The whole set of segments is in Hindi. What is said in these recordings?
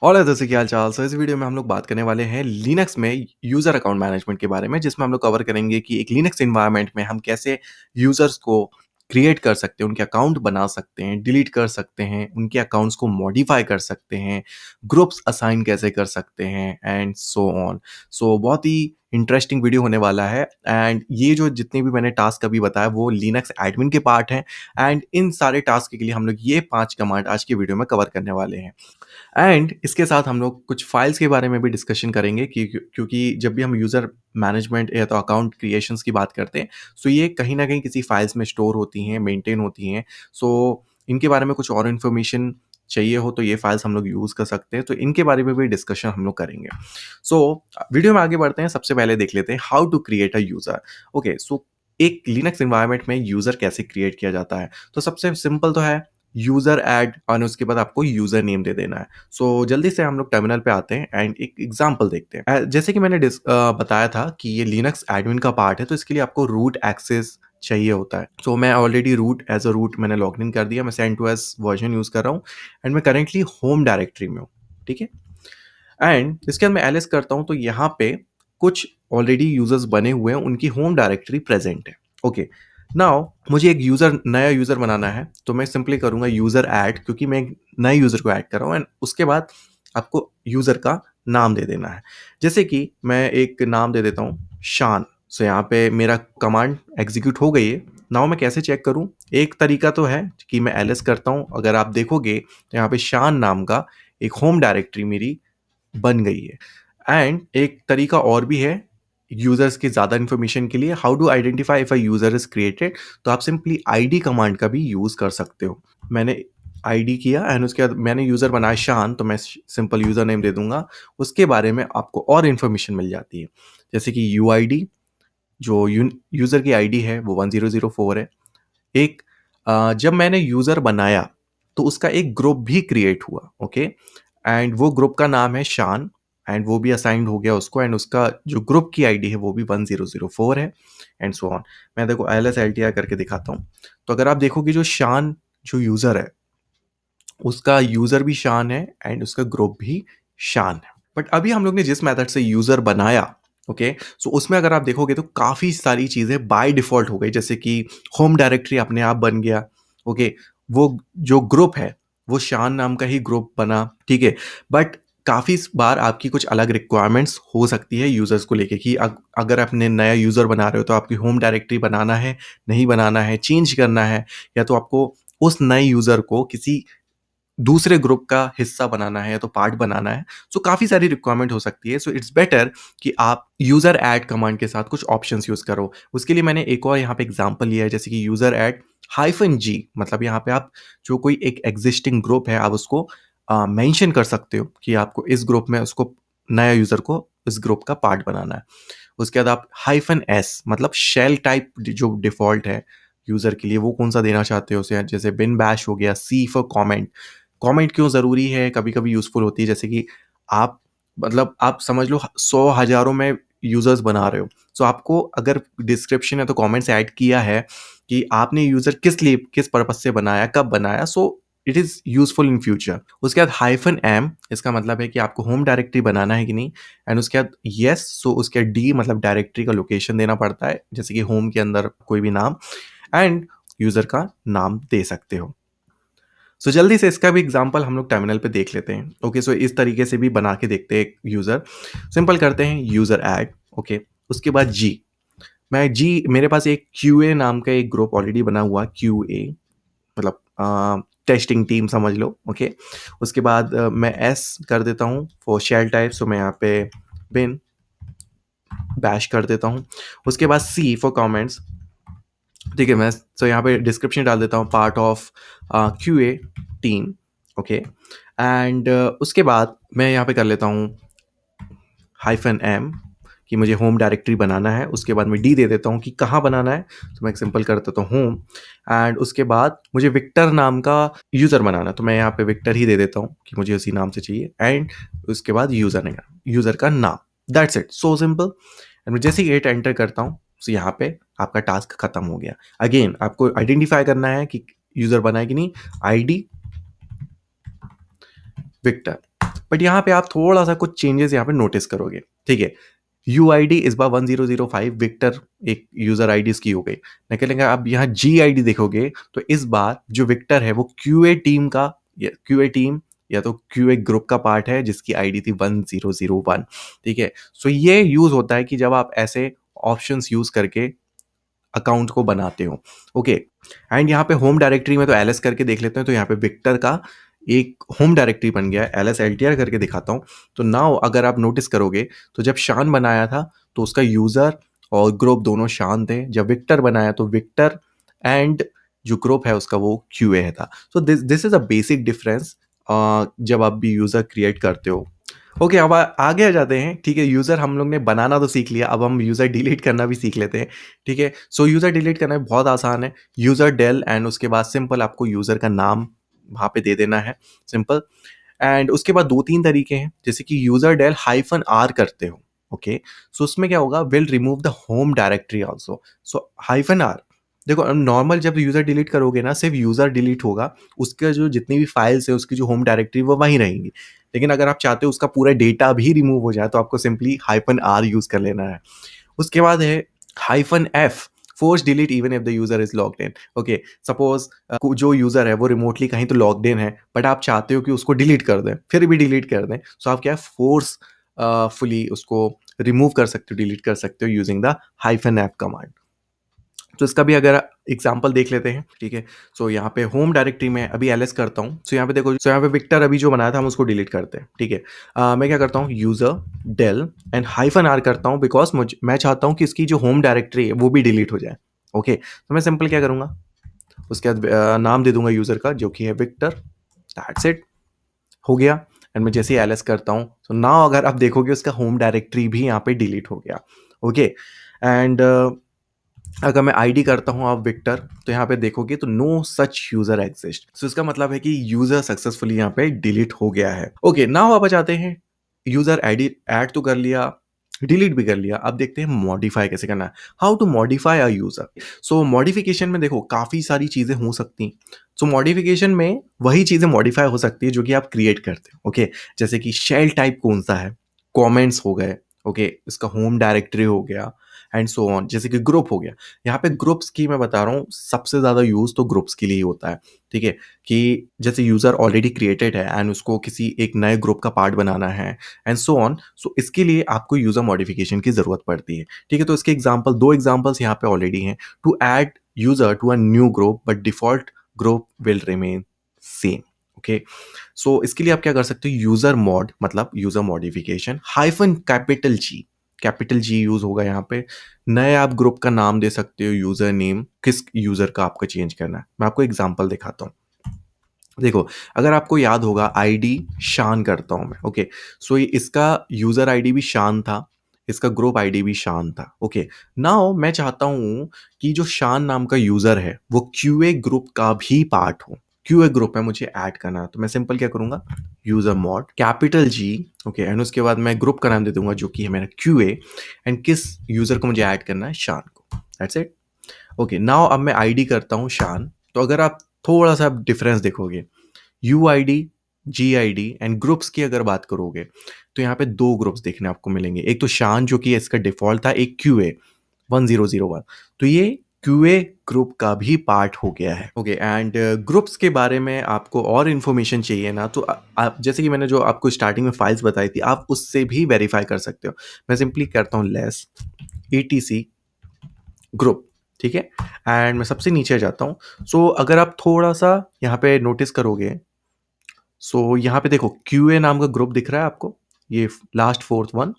और जैसे कि हाल-चाल। सो इस वीडियो में हम लोग बात करने वाले हैं लिनक्स में यूज़र अकाउंट मैनेजमेंट के बारे में, जिसमें हम लोग कवर करेंगे कि एक लिनक्स एनवायरनमेंट में हम कैसे यूज़र्स को क्रिएट कर सकते हैं, उनके अकाउंट बना सकते हैं, डिलीट कर सकते हैं, उनके अकाउंट्स को मॉडिफ़ाई कर सकते हैं, ग्रुप्स असाइन कैसे कर सकते हैं एंड सो ऑन। सो बहुत ही इंटरेस्टिंग वीडियो होने वाला है एंड ये जो जितने भी मैंने टास्क अभी बताया वो लिनक्स एडमिन के पार्ट हैं एंड इन सारे टास्क के लिए हम लोग ये 5 कमांड आज की वीडियो में कवर करने वाले हैं। एंड इसके साथ हम लोग कुछ फाइल्स के बारे में भी डिस्कशन करेंगे क्योंकि जब भी हम यूज़र मैनेजमेंट या तो अकाउंट क्रिएशंस की बात करते हैं, सो ये कहीं न कहीं किसी फाइल्स में स्टोर होती हैं, मेंटेन होती हैं। सो इनके बारे में कुछ और इन्फॉर्मेशन चाहिए हो तो ये फाइल्स हम लोग यूज़ कर सकते हैं, तो इनके बारे में भी डिस्कशन हम लोग करेंगे। सो वीडियो में आगे बढ़ते हैं, सबसे पहले देख लेते हैं how to create a user. Okay, so एक लिनक्स एनवायरनमेंट में यूज़र कैसे क्रिएट किया जाता है? तो सबसे सिंपल तो है यूज़र ऐड और उसके बाद आपको यूज़र नेम दे देना है। सो जल्दी से हम लोग टर्मिनल पे आते हैं एंड एक एग्जांपल देखते हैं। जैसे कि मैंने बताया था कि ये लिनक्स एडमिन का पार्ट है, तो इसके लिए आपको रूट एक्सेस चाहिए होता है। सो मैं ऑलरेडी रूट मैंने लॉगिन इन कर दिया। मैं CentOS वर्जन यूज़ कर रहा हूँ एंड मैं करेंटली होम डायरेक्टरी में हूँ, ठीक है? एंड इसके बाद मैं एलएस करता हूँ तो यहाँ पे कुछ ऑलरेडी यूजर्स बने हुए हैं, उनकी होम डायरेक्टरी प्रेजेंट है। ओके, नाउ मुझे एक नया यूजर बनाना है, तो मैं सिंपली करूंगा यूजर ऐड, क्योंकि मैं एक नए यूजर को ऐड कर रहा हूँ एंड उसके बाद आपको यूजर का नाम दे देना है। जैसे कि मैं एक नाम दे देता हूँ शान। सो यहाँ पे मेरा कमांड एग्जीक्यूट हो गई है। नाउ मैं कैसे चेक करूँ? एक तरीका तो है कि मैं एलएस करता हूँ। अगर आप देखोगे तो यहाँ पे शान नाम का एक होम डायरेक्टरी मेरी बन गई है। एंड एक तरीका और भी है यूजर्स की ज़्यादा इन्फॉर्मेशन के लिए, how to identify if a user is created. तो आप सिंपली आईडी कमांड का भी यूज़ कर सकते हो। मैंने आईडी किया एंड उसके बाद मैंने यूज़र बनाया शान, तो मैं सिंपल यूज़र नेम दे दूंगा। उसके बारे में आपको और इन्फॉर्मेशन मिल जाती है, जैसे कि यूआईडी, जो यूज़र की आईडी है वो 1004 है। एक जब मैंने यूज़र बनाया तो उसका एक ग्रुप भी क्रिएट हुआ। ओके, एंड वो ग्रुप का नाम है शान एंड वो भी असाइंड हो गया उसको एंड उसका जो ग्रुप की आईडी है वो भी 1004 है एंड सो ऑन। मैं देखो एलएस एलटीआर करके दिखाता हूँ। तो अगर आप देखोगे जो शान जो यूज़र है उसका यूज़र भी शान है एंड उसका ग्रुप भी शान है। बट अभी हम लोग ने जिस मेथड से यूज़र बनाया, ओके, सो उसमें अगर आप देखोगे तो काफ़ी सारी चीज़ें बाय डिफ़ॉल्ट हो गई, जैसे कि होम डायरेक्टरी अपने आप बन गया। ओके, वो जो ग्रुप है वो शान नाम का ही ग्रुप बना, ठीक है। बट काफ़ी बार आपकी कुछ अलग रिक्वायरमेंट्स हो सकती है यूज़र्स को लेके कि अगर आपने नया यूज़र बना रहे हो तो आपकी होम डायरेक्टरी बनाना है, नहीं बनाना है, चेंज करना है, या तो आपको उस नए यूज़र को किसी दूसरे ग्रुप का हिस्सा बनाना है या तो पार्ट बनाना है। सो काफ़ी सारी रिक्वायरमेंट हो सकती है। सो इट्स बेटर कि आप यूज़र ऐड कमांड के साथ कुछ ऑप्शंस यूज़ करो। उसके लिए मैंने एक और यहाँ पे एग्जांपल लिया है, जैसे कि यूज़र ऐड -g, मतलब यहाँ पे आप जो कोई एक एग्जिस्टिंग ग्रुप है आप उसको मेंशन कर सकते हो कि आपको इस ग्रुप में उसको नया यूज़र को इस ग्रुप का पार्ट बनाना है। उसके बाद आप -s, मतलब शेल टाइप जो डिफ़ॉल्ट है यूज़र के लिए वो कौन सा देना चाहते हो उसे, जैसे बिन बैश हो गया, सी फॉर कमेंट। कमेंट क्यों ज़रूरी है, कभी-कभी यूज़फुल होती है, जैसे कि आप मतलब आप समझ लो 100 हज़ारों में यूज़र्स बना रहे हो। सो आपको अगर डिस्क्रिप्शन या तो कमेंट्स ऐड किया है कि आपने यूज़र किस लिए, किस पर्पज़ से बनाया, कब बनाया, so it is useful in future. उसके बाद -m, इसका मतलब है कि आपको होम डायरेक्टरी बनाना है कि नहीं, एंड उसके बाद येस, सो उसके डी मतलब डायरेक्टरी का लोकेशन देना पड़ता है, जैसे कि होम के अंदर कोई भी नाम, एंड यूज़र का नाम दे सकते हो। सो जल्दी से इसका भी एग्जांपल हम लोग टर्मिनल पे देख लेते हैं। ओके, सो इस तरीके से भी बना के देखते हैं एक यूज़र। सिंपल करते हैं यूज़र ऐड। ओके, उसके बाद मेरे पास एक क्यूए नाम का एक ग्रुप ऑलरेडी बना हुआ, क्यूए मतलब टेस्टिंग टीम समझ लो। ओके, उसके बाद मैं एस कर देता हूँ फॉर शेल टाइप, सो मैं यहाँ पे बिन बैश कर देता हूँ। उसके बाद सी फॉर कमेंट्स, ठीक है। मैं तो यहाँ पे डिस्क्रिप्शन डाल देता हूँ, part of QA team. Okay, and उसके बाद मैं यहाँ पे कर लेता हूँ -m कि मुझे होम डायरेक्टरी बनाना है। उसके बाद मैं डी दे देता हूँ कि कहाँ बनाना है, तो मैं सिंपल कर देता हूँ होम। एंड उसके बाद मुझे विक्टर नाम का यूज़र बनाना है, तो मैं यहाँ पे विक्टर ही दे देता हूँ कि मुझे उसी नाम से चाहिए। एंड उसके बाद यूज़र का नाम, that's it, so simple. And जैसे ही 8 एंटर करता हूँ, तो यहाँ पे आपका टास्क खत्म हो गया। अगेन आपको आइडेंटिफाई करना है कि यूज़र बना है कि नहीं, आईडी विक्टर। बट यहाँ पे आप थोड़ा सा कुछ चेंजेस यहाँ पे नोटिस करोगे, ठीक है। UID इस बार 1005 विक्टर एक यूजर आईडी इसकी हो गई। निकलेंगे आप यहाँ GID देखोगे तो इस बार जो विक्टर है वो QA टीम का, QA टीम या तो QA ग्रुप का पार्ट है जिसकी आईडी थी 1001, ठीक है। सो ये यूज होता है कि जब आप ऐसे ऑप्शंस यूज करके अकाउंट को बनाते हो, ओके। एंड यहाँ पे होम डायरेक्टरी में तो एलएस करके देख लेते हैं, तो यहाँ पे विक्टर का एक होम डायरेक्टरी बन गया है, एलएस एलटीआर करके दिखाता हूँ। तो नाउ अगर आप नोटिस करोगे तो जब शान बनाया था तो उसका यूजर और ग्रुप दोनों शान थे, जब विक्टर बनाया तो विक्टर एंड जो ग्रुप है उसका वो क्यूए है था। So this this is a basic difference जब आप भी यूजर क्रिएट करते हो। ओके, अब आगे आ जाते हैं, ठीक है। यूजर हम लोग ने बनाना तो सीख लिया, अब हम यूजर डिलीट करना भी सीख लेते हैं, ठीक है। सो यूजर डिलीट करना बहुत आसान है। यूजर डेल एंड उसके बाद सिंपल आपको यूजर का नाम वहां पे दे देना है, सिंपल। एंड उसके बाद दो तीन तरीके हैं, जैसे कि यूजर डेल -r करते हो, ओके। सो उसमें क्या होगा, will remove the home directory also. So -r, देखो नॉर्मल जब यूजर डिलीट करोगे ना सिर्फ यूजर डिलीट होगा, उसके जो जितनी भी फाइल्स है उसकी जो होम डायरेक्टरी वो वहीं रहेंगी। लेकिन अगर आप चाहते हो उसका पूरा डेटा भी रिमूव हो जाए तो आपको सिंपली -r यूज कर लेना है। उसके बाद है -f, force delete even if the user is logged in, okay. Suppose जो यूजर है वो रिमोटली कहीं तो लॉग्ड इन है बट आप चाहते हो कि उसको डिलीट कर दें, फिर भी डिलीट कर दें, सो आप क्या है फोर्स फुली उसको रिमूव कर सकते हो, डिलीट कर सकते हो यूजिंग द -f कमांड। तो इसका भी अगर एग्जाम्पल देख लेते हैं, ठीक है। सो यहाँ पे होम डायरेक्टरी में अभी एलएस करता हूँ, सो यहाँ पे देखो, सो यहाँ पे विक्टर अभी जो बनाया था हम उसको डिलीट करते हैं, ठीक है। मैं क्या करता हूँ, यूजर डेल एंड -r करता हूँ, बिकॉज मैं चाहता हूँ कि इसकी जो होम डायरेक्टरी है वो भी डिलीट हो जाए, ओके। तो मैं सिंपल क्या करूँगा, उसके बाद नाम दे दूंगा यूजर का जो कि है विक्टर, दैट्स इट, हो गया। एंड मैं जैसे ही एलएस करता हूँ तो नाउ अगर आप देखोगे उसका होम डायरेक्टरी भी यहाँ पे डिलीट हो गया, ओके। एंड अगर मैं आईडी करता हूं आप विक्टर, तो यहाँ पे देखोगे तो नो सच यूजर एग्जिस्ट, सो इसका मतलब है कि यूजर सक्सेसफुली यहाँ पे डिलीट हो गया है, ओके। नाउ आप जाते हैं, यूजर आईडी ऐड तो कर लिया, डिलीट भी कर लिया, अब देखते हैं मॉडिफाई कैसे करना है, how to modify a user. So modification में देखो काफी सारी चीजें हो सकती, सो मॉडिफिकेशन में वही चीजें मॉडिफाई हो सकती है जो कि आप क्रिएट करते हो, ओके। जैसे कि शेल टाइप कौन सा है, कमेंट्स हो गए, ओके, इसका होम डायरेक्टरी हो गया एंड सो ऑन, जैसे कि ग्रुप हो गया। यहाँ पे ग्रुप्स की मैं बता रहा हूँ सबसे ज्यादा यूज तो ग्रुप्स के लिए ही होता है, ठीक है। कि जैसे यूजर ऑलरेडी क्रिएटेड है एंड उसको किसी एक नए ग्रुप का पार्ट बनाना है एंड सो ऑन, सो इसके लिए आपको यूजर मॉडिफिकेशन की जरूरत पड़ती है, ठीक है। तो इसके एग्जाम्पल, दो एग्जाम्पल्स यहाँ पे ऑलरेडी हैं, to add user to a new group but default group will remain same, okay. So इसके लिए आप क्या कर सकते हो, यूजर मॉड मतलब user modification capital G use होगा यहाँ पे। नए आप ग्रुप का नाम दे सकते हो, यूजर नेम किस यूजर का आपको चेंज करना है, मैं आपको एग्जांपल दिखाता हूँ। देखो, अगर आपको याद होगा आईडी शान करता हूं मैं, ओके। सो इसका यूजर आईडी भी शान था, इसका ग्रुप आईडी भी शान था, ओके। नाउ मैं चाहता हूं कि जो शान नाम का यूजर है वो क्यूए ग्रुप का भी पार्ट हो, क्यूए ग्रुप में मुझे ऐड करना है, तो मैं सिंपल क्या करूंगा, user mod capital G, okay. And उसके बाद मैं ग्रुप का नाम दे दूंगा जो कि है मेरा क्यूए, एंड किस यूजर को मुझे ऐड करना है, शान को, दैट्स इट, ओके। नाउ अब मैं आईडी करता हूँ शान, तो अगर आप थोड़ा सा डिफरेंस देखोगे, U I D, G I D and groups की अगर बात करोगे तो यहाँ पे दो ग्रुप्स देखने आपको मिलेंगे, एक तो शान जो कि इसका डिफॉल्ट था, एक क्यू ए 1001, तो ये क्यू ए ग्रुप का भी पार्ट हो गया है, ओके। एंड ग्रुप्स के बारे में आपको और इन्फॉर्मेशन चाहिए ना, तो आप जैसे कि मैंने जो आपको स्टार्टिंग में फाइल्स बताई थी आप उससे भी वेरीफाई कर सकते हो। मैं सिंपली करता हूँ लेस etc ग्रुप, ठीक है। एंड मैं सबसे नीचे जाता हूँ, सो अगर आप थोड़ा सा यहाँ पे नोटिस करोगे, सो यहाँ पे देखो QA नाम का ग्रुप दिख रहा है आपको, ये लास्ट फोर्थ वन,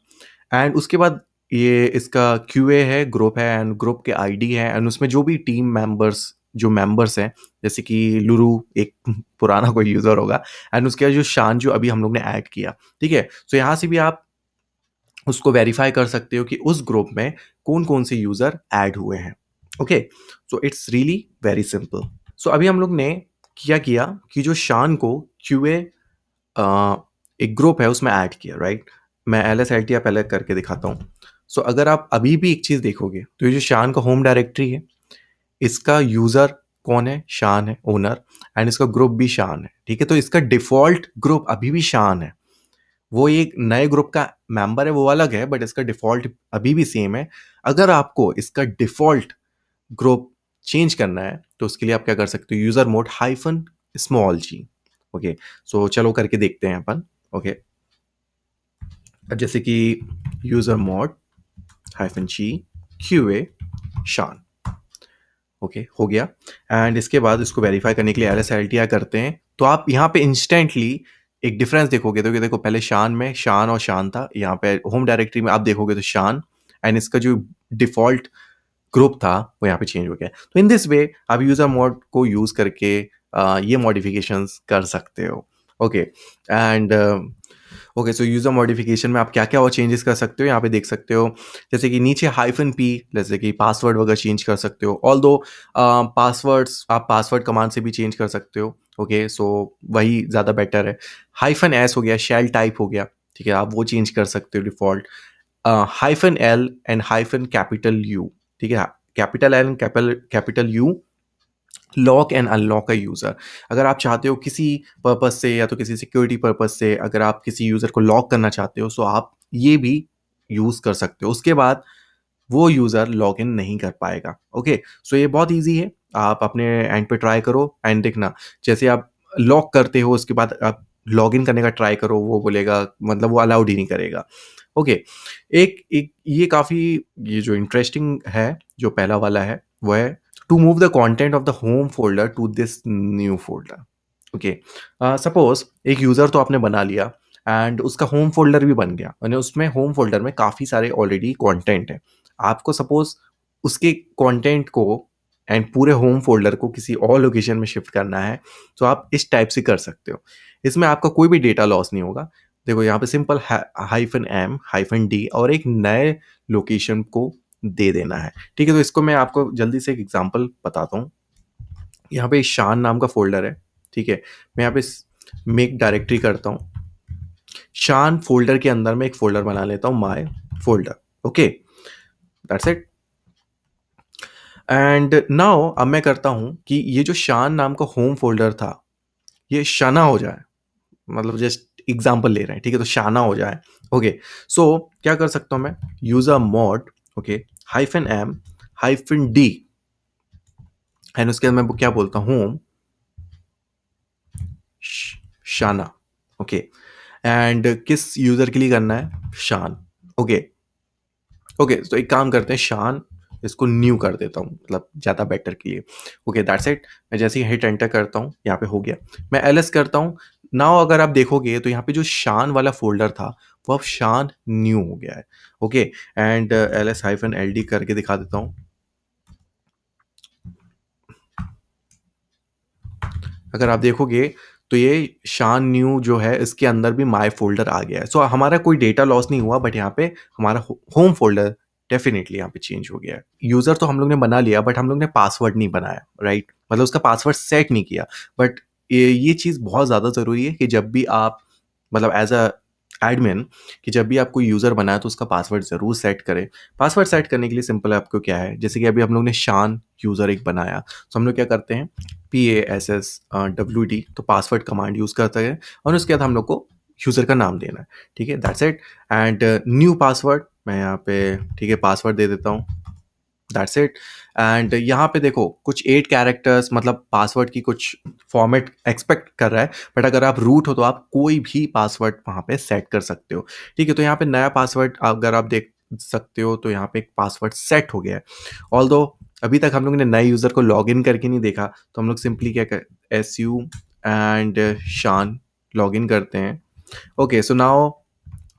एंड उसके बाद ये इसका QA है, ग्रुप है एंड ग्रुप के आईडी है एंड उसमें जो भी टीम मेंबर्स, जो मेंबर्स हैं, जैसे कि लुरु एक पुराना कोई यूजर होगा, एंड उसके बाद जो शान जो अभी हम लोग ने ऐड किया, ठीक है। सो यहाँ से भी आप उसको वेरीफाई कर सकते हो कि उस ग्रुप में कौन कौन से यूजर ऐड हुए हैं, okay. So it's really very simple. So अभी हम लोग ने क्या किया कि जो शान को QA एक ग्रुप है उसमें ऐड किया, राइट। मैं एल एस एल टी पहले करके दिखाता हूँ। सो अगर आप अभी भी एक चीज देखोगे तो ये जो शान का होम डायरेक्टरी है, इसका यूजर कौन है, शान है ओनर, एंड इसका ग्रुप भी शान है, ठीक है। तो इसका डिफॉल्ट ग्रुप अभी भी शान है, वो एक नए ग्रुप का मेंबर है, वो अलग है, बट इसका डिफ़ॉल्ट अभी भी सेम है। अगर आपको इसका डिफ़ॉल्ट ग्रुप चेंज करना है, तो उसके लिए आप क्या कर सकते हो, यूज़र मोड हाइफ़न स्मॉल जी। ओके, सो चलो करके देखते हैं अपन। ओके, जैसे कि यूज़र मोड हाइफ़न जी क्यूए शान। ओके, हो गया। एंड इसके बाद इसको वेरीफाई करने के लिए LSLTI करते हैं, तो आप यहाँ पे इंस्टेंटली एक डिफरेंस देखोगे। तो ये देखो, पहले शान में शान और शान था, यहाँ पे होम डायरेक्टरी में आप देखोगे तो शान, एंड इसका जो डिफॉल्ट ग्रुप था वो यहाँ पे चेंज हो गया। तो इन दिस वे आप यूजर मोड को यूज करके ये मॉडिफिकेशंस कर सकते हो। Okay, and okay, so user modification में आप क्या-क्या और चेंजेस कर सकते हो, यहाँ पे देख सकते हो। जैसे कि नीचे हाइफ़न पी, जैसे कि पासवर्ड वगैरह चेंज कर सकते हो। ऑल्दो पासवर्ड्स आप पासवर्ड कमांड से भी चेंज कर सकते हो। ओके, सो वही ज़्यादा बेटर है। हाइफ़न एस हो गया, शेल टाइप हो गया, ठीक है? आप वो चेंज कर सकते हो default. Hyphen L and hyphen capital you, ठीक है? Capital L and capital you lock and unlock a user. अगर आप चाहते हो किसी पर्पज़ से, या तो किसी सिक्योरिटी पर्पज़ से, अगर आप किसी यूज़र को लॉक करना चाहते हो, सो आप ये भी यूज़ कर सकते हो। उसके बाद वो यूज़र लॉगिन नहीं कर पाएगा। ओके, सो ये बहुत ईज़ी है। आप अपने एंड पे ट्राई करो एंड देखना, जैसे आप लॉक करते हो उसके बाद आप लॉगिन करने का ट्राई करो, वो बोलेगा, मतलब वो अलाउड ही नहीं करेगा। ओके, एक एक ये काफ़ी, ये जो इंटरेस्टिंग है, जो पहला वाला है, वो है to move the content of the home folder to this new folder. Okay, suppose एक यूज़र तो आपने बना लिया, एंड उसका होम फ़ोल्डर भी बन गया, यानी उसमें होम फ़ोल्डर में काफ़ी सारे ऑलरेडी कंटेंट है। आपको सपोज़ उसके कंटेंट को एंड पूरे होम फ़ोल्डर को किसी और लोकेशन में शिफ्ट करना है, तो आप इस टाइप से कर सकते हो। इसमें आपका कोई भी डेटा लॉस नहीं होगा। देखो यहाँ पे simple hyphen M, hyphen D और एक नए लोकेशन को दे देना है। ठीक है, तो इसको मैं आपको जल्दी से एक एग्ज़ाम्पल बताता हूँ। यहाँ पे शान नाम का फ़ोल्डर है, ठीक है? मैं यहाँ पे स मेक डायरेक्टरी करता हूँ। शान फ़ोल्डर के अंदर मैं एक फ़ोल्डर बना लेता हूँ, my folder. Okay, that's it. And now अब मैं करता हूँ कि ये जो शान नाम का होम फ़ोल्डर था, ये शना हो जाए। मतलब जस्ट एग्ज़ाम्पल ले रहे हैं, ठीक है? तो शाना हो जाए। ओके, सो क्या कर सकता हूँ मैं? User mode, okay, hyphen M, hyphen D, and उसके बाद मैं क्या बोलता हूँ, शाना। ओके, एंड किस यूज़र के लिए करना है? शान। ओके, ओके, तो एक काम करते हैं, शान इसको न्यू कर देता हूँ, मतलब ज़्यादा बेटर के लिए। Okay, that's it. मैं जैसे ही हिट एंटर करता हूँ, यहाँ पे हो गया। मैं एलएस करता हूँ। नाउ अगर आप देखोगे तो यहाँ पे जो शान वाला फ़ोल्डर था, वो अब शान न्यू हो गया है। Okay, and LS hyphen LD करके दिखा देता हूँ। अगर आप देखोगे तो ये शान न्यू जो है, इसके अंदर भी माय फ़ोल्डर आ गया है। सो हमारा कोई डेटा लॉस नहीं हुआ, बट यहाँ पे हमारा होम फ़ोल्डर डेफ़िनिटली यहाँ पे चेंज हो गया है। यूज़र तो हम लोग ने बना लिया, बट हम लोग ने पासवर्ड नहीं बनाया, राइट? मतलब उसका पासवर्ड सेट नहीं किया। बट ये चीज़ बहुत ज़्यादा ज़रूरी है कि जब भी आप, मतलब एज़ अ एडमिन, कि जब भी आप कोई यूज़र बनाए तो उसका पासवर्ड ज़रूर सेट करें। पासवर्ड सेट करने के लिए सिंपल आपको क्या है, जैसे कि अभी हम लोग ने शान यूज़र एक बनाया, तो हम लोग क्या करते हैं, PASSWD, तो पासवर्ड कमांड यूज़ करते हैं, और उसके बाद हम लोग को यूज़र का नाम देना है, ठीक है? That's it. And new password मैं यहाँ पे, ठीक है, पासवर्ड दे देता हूँ। That's it. एंड यहाँ पे देखो कुछ 8 कैरेक्टर्स, मतलब पासवर्ड की कुछ फॉर्मेट एक्सपेक्ट कर रहा है, बट अगर आप रूट हो तो आप कोई भी पासवर्ड वहाँ पे सेट कर सकते हो, ठीक है? तो यहाँ पे नया पासवर्ड अगर आप देख सकते हो, तो यहाँ पे एक पासवर्ड सेट हो गया है। ऑल्दो अभी तक हम लोग ने नए यूज़र को लॉगिन करके नहीं देखा, तो हम लोग सिंपली क्या कर, SU एंड शान लॉगिन करते हैं। Okay, so now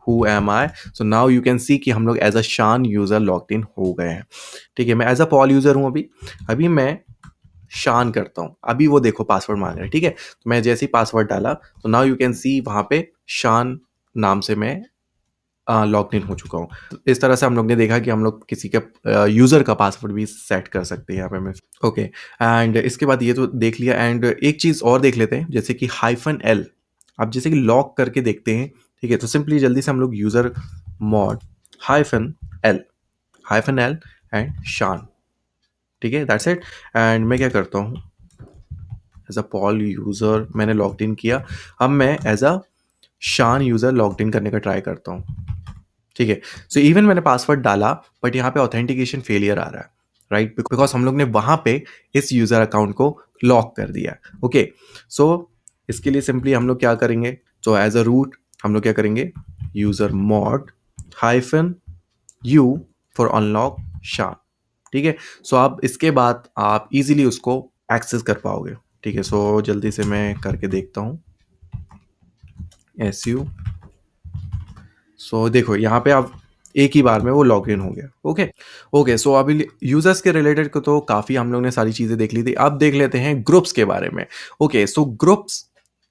who am I, so now you can see कि हम लोग एज अ शान यूज़र लॉग्ड इन हो गए हैं, ठीक है? मैं एज अ पॉल यूज़र हूँ अभी। अभी मैं शान करता हूँ, अभी वो देखो पासवर्ड मांग रहा है, ठीक है? तो मैं जैसे ही पासवर्ड डाला, तो नाउ यू कैन सी वहाँ पे शान नाम से मैं लॉग्ड इन हो चुका हूँ। तो इस तरह से हम लोग ने देखा कि हम लोग किसी का यूज़र का पासवर्ड भी सेट कर सकते हैं यहाँ पे। मैं ओके, एंड इसके बाद ये तो देख लिया, एंड एक चीज़ और देख लेते हैं, जैसे कि हाइफ़न एल। आप जैसे कि लॉक करके देखते हैं, ठीक है? तो सिंपली जल्दी से हम लोग user mod hyphen L, hyphen L and शान, ठीक है? That's it. एंड मैं क्या करता हूँ, एज़ अ पॉल यूज़र मैंने लॉग्ड इन किया। अब मैं एज़ अ शान यूज़र लॉग्ड इन करने का ट्राई करता हूँ, ठीक है। सो इवन मैंने पासवर्ड डाला बट यहाँ पे ऑथेंटिकेशन फेलियर आ रहा है, राइट, बिकॉज हम लोग ने वहाँ पे इस यूज़र अकाउंट को लॉक कर दिया। ओके, सो इसके लिए सिंपली हम लोग क्या करेंगे, तो एज अ रूट हम लोग क्या करेंगे, user mod hyphen you for unlock शान, ठीक है। सो आप इसके बाद आप इजीली उसको एक्सेस कर पाओगे, ठीक है। सो जल्दी से मैं करके देखता हूँ, एस यू। सो देखो यहाँ पे आप एक ही बार में वो लॉग इन हो गया। ओके ओके, सो अभी यूजर्स के रिलेटेड को तो काफ़ी हम लोग ने सारी चीज़ें देख ली थी। अब देख लेते हैं ग्रुप्स के बारे में। ओके, सो ग्रुप्स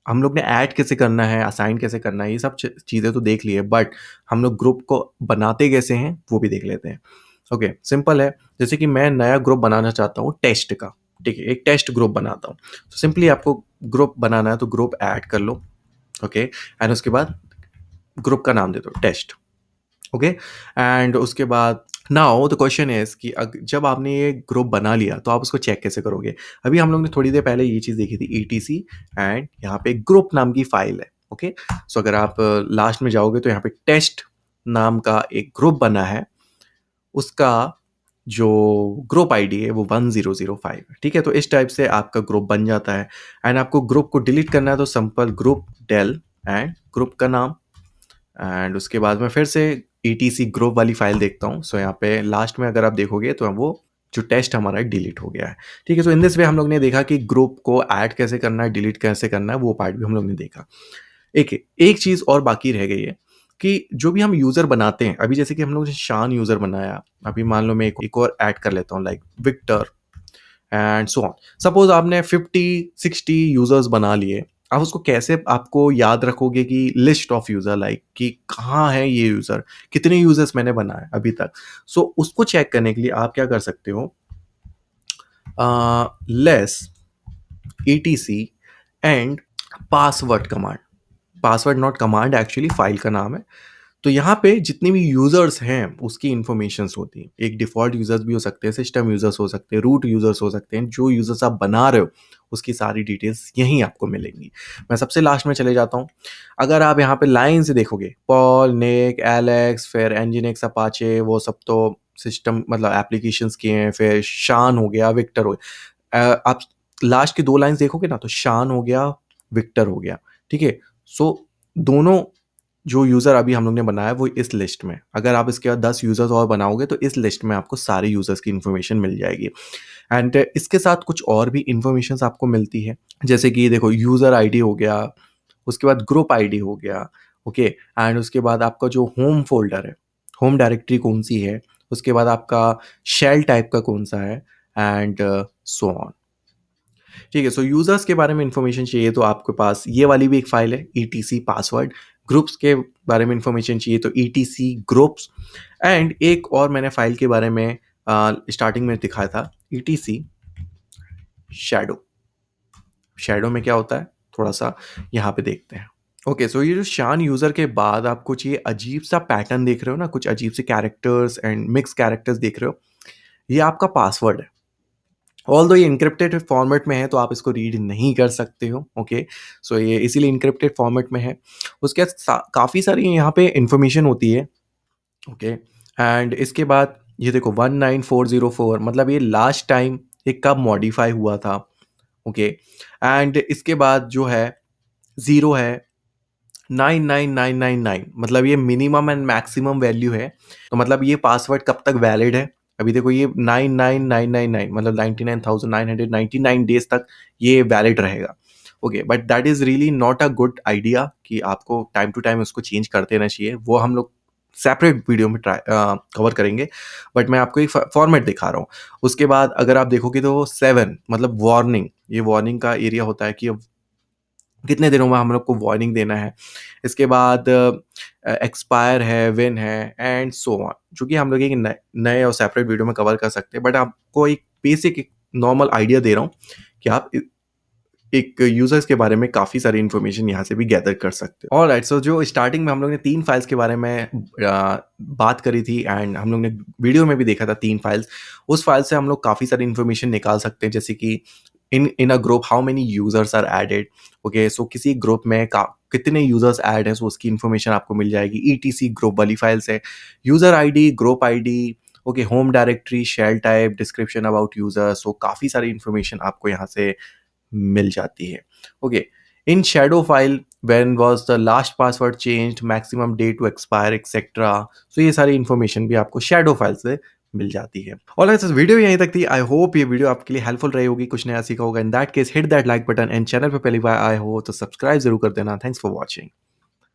हम लोग ने ऐड कैसे करना है, असाइन कैसे करना है, ये सब चीज़ें तो देख ली है, बट हम लोग ग्रुप को बनाते कैसे हैं वो भी देख लेते हैं। ओके, सिंपल है। जैसे कि मैं नया ग्रुप बनाना चाहता हूँ टेस्ट का, ठीक है, एक टेस्ट ग्रुप बनाता हूँ। तो सिंपली आपको ग्रुप बनाना है तो ग्रुप ऐड कर लो, ओके, एंड उसके बाद ग्रुप का नाम दे दो टेस्ट, ओके। एंड उसके बाद नाउ द क्वेश्चन इज कि जब आपने ये ग्रुप बना लिया तो आप उसको चेक कैसे करोगे। अभी हम लोग ने थोड़ी देर पहले ये चीज़ देखी थी, ETC, एंड यहाँ पे ग्रुप नाम की फाइल है, ओके। सो अगर आप लास्ट में जाओगे तो यहाँ पे टेस्ट नाम का एक ग्रुप बना है, उसका जो ग्रुप आईडी है वो 1005 है, ठीक है। तो इस टाइप से आपका ग्रुप बन जाता है। एंड आपको ग्रुप को डिलीट करना है तो simple group del and group का नाम, एंड उसके बाद मैं फिर से ETC ग्रुप वाली फाइल देखता हूँ। सो यहाँ पे लास्ट में अगर आप देखोगे तो वो जो टेस्ट हमारा डिलीट हो गया है, ठीक है। सो इन दिस वे हम लोग ने देखा कि ग्रुप को ऐड कैसे करना है, डिलीट कैसे करना है, वो पार्ट भी हम लोग ने देखा। एक चीज़ और बाकी रह गई है कि जो भी हम यूज़र बनाते हैं, अभी जैसे कि हम लोग ने शान यूज़र बनाया, अभी मान लो मैं एक और ऐड कर लेता हूँ like Victor and so on. Suppose आपने 50-60 यूजर्स बना लिए, आप उसको कैसे आपको याद रखोगे कि लिस्ट ऑफ यूजर, लाइक कि कहाँ है ये यूजर, कितने यूजर्स मैंने बनाए अभी तक। सो उसको चेक करने के लिए आप क्या कर सकते हो, less ETC and password command, password not command, actually file का नाम है। तो यहाँ पे जितने भी यूजर्स हैं उसकी इंफॉर्मेशंस होती हैं। एक डिफॉल्ट यूजर्स भी हो सकते हैं, सिस्टम यूजर्स हो सकते हैं, रूट यूजर्स हो सकते हैं, जो यूजर्स आप बना रहे हो उसकी सारी डिटेल्स यहीं आपको मिलेंगी। मैं सबसे लास्ट में चले जाता हूँ। अगर आप यहाँ पे लाइन से देखोगे, पॉल, निक, एलेक्स, फिर एनजीनिक्स, अपाचे, वो सब तो सिस्टम मतलब एप्लीकेशंस के हैं, फिर शान हो गया, विक्टर हो गया। आप लास्ट की 2 लाइन्स देखोगे ना तो शान हो गया, विक्टर हो गया, ठीक है। सो दोनों जो यूज़र अभी हम लोग ने बनाया वो इस लिस्ट में, अगर आप इसके बाद 10 यूज़र्स और बनाओगे तो इस लिस्ट में आपको सारे यूज़र्स की इन्फॉर्मेशन मिल जाएगी। एंड इसके साथ कुछ और भी इन्फॉर्मेशन आपको मिलती है, जैसे कि देखो यूज़र आईडी हो गया, उसके बाद ग्रुप आईडी हो गया, ओके। एंड उसके बाद आपका जो होम फोल्डर है, होम डायरेक्टरी कौन सी है, उसके बाद आपका शेल टाइप का कौन सा है, एंड सो ऑन, ठीक है। सो यूजर्स के बारे में इंफॉर्मेशन चाहिए तो आपके पास ये वाली भी एक फाइल है, ETC पासवर्ड। ग्रुप्स के बारे में इंफॉर्मेशन चाहिए तो ETC ग्रुप्स। एंड एक और मैंने फाइल के बारे में स्टार्टिंग में दिखाया था, ETC शैडो। शैडो में क्या होता है थोड़ा सा यहाँ पे देखते हैं। ओके, सो ये जो शान यूजर के बाद आप कुछ ये अजीब सा पैटर्न देख रहे हो ना, कुछ अजीब से कैरेक्टर्स एंड मिक्स कैरेक्टर्स देख रहे हो, ये आपका पासवर्ड है। ऑल दो ये इनक्रिप्टेड फॉर्मेट में है तो आप इसको रीड नहीं कर सकते हो, ओके। सो ये इसीलिए इनक्रिप्टेड फॉर्मेट में है। उसके बाद काफ़ी सारी यहाँ पे इंफॉर्मेशन होती है, ओके। एंड इसके बाद ये देखो 19404, मतलब ये लास्ट टाइम ये कब मॉडिफाई हुआ था, ओके। एंड इसके बाद जो है 0 है, 99999, मतलब ये मिनिमम एंड मैक्सिमम वैल्यू है। तो मतलब ये पासवर्ड कब तक वैलिड है, अभी देखो ये 99999 मतलब 99,999 डेज तक ये वैलिड रहेगा, okay. But that is really not a good idea कि आपको टाइम टू टाइम उसको चेंज करते रहना चाहिए, वो हम लोग सेपरेट वीडियो में कवर करेंगे। बट मैं आपको एक फॉर्मेट दिखा रहा हूँ। उसके बाद अगर आप देखोगे तो 7 मतलब वार्निंग, ये वार्निंग का एरिया होता है कि कितने दिनों में हम लोग को वार्निंग देना है। इसके बाद एक्सपायर है, विन है, एंड सो ऑन, जो कि हम लोग एक नए और सेपरेट वीडियो में कवर कर सकते हैं। बट आपको एक बेसिक एक नॉर्मल आइडिया दे रहा हूँ कि आप एक यूजर्स के बारे में काफ़ी सारी इन्फॉर्मेशन यहाँ से भी गैदर कर सकते हो। ऑलराइट, सो जो स्टार्टिंग में हम लोग ने 3 फाइल्स के बारे में बात करी थी एंड हम लोग ने वीडियो में भी देखा था 3 फाइल्स। उस फाइल से हम लोग काफ़ी सारी इन्फॉर्मेशन निकाल सकते हैं, जैसे कि in a group how many users are added. Okay, so किसी ग्रुप में कितने यूजर्स ऐड हैं, सो उसकी इन्फॉर्मेशन आपको मिल जाएगी। ईटीसी ग्रुप वाली फाइल से user ID, group ID, okay, home directory, shell type, description about user, so काफ़ी सारी इन्फॉर्मेशन आपको यहाँ से मिल जाती है। Okay, in shadow file when was the last password changed, maximum day to expire etcetera, so ये सारी इन्फॉर्मेशन भी आपको शैडो फाइल से मिल जाती है। ऑलराइट, इस वीडियो यहीं तक थी। आई होप ये वीडियो आपके लिए हेल्पफुल रही होगी, कुछ नया सीखा होगा। In that case hit that like button and channel पे पहली बार आए हो तो सब्सक्राइब जरूर कर देना। Thanks for watching.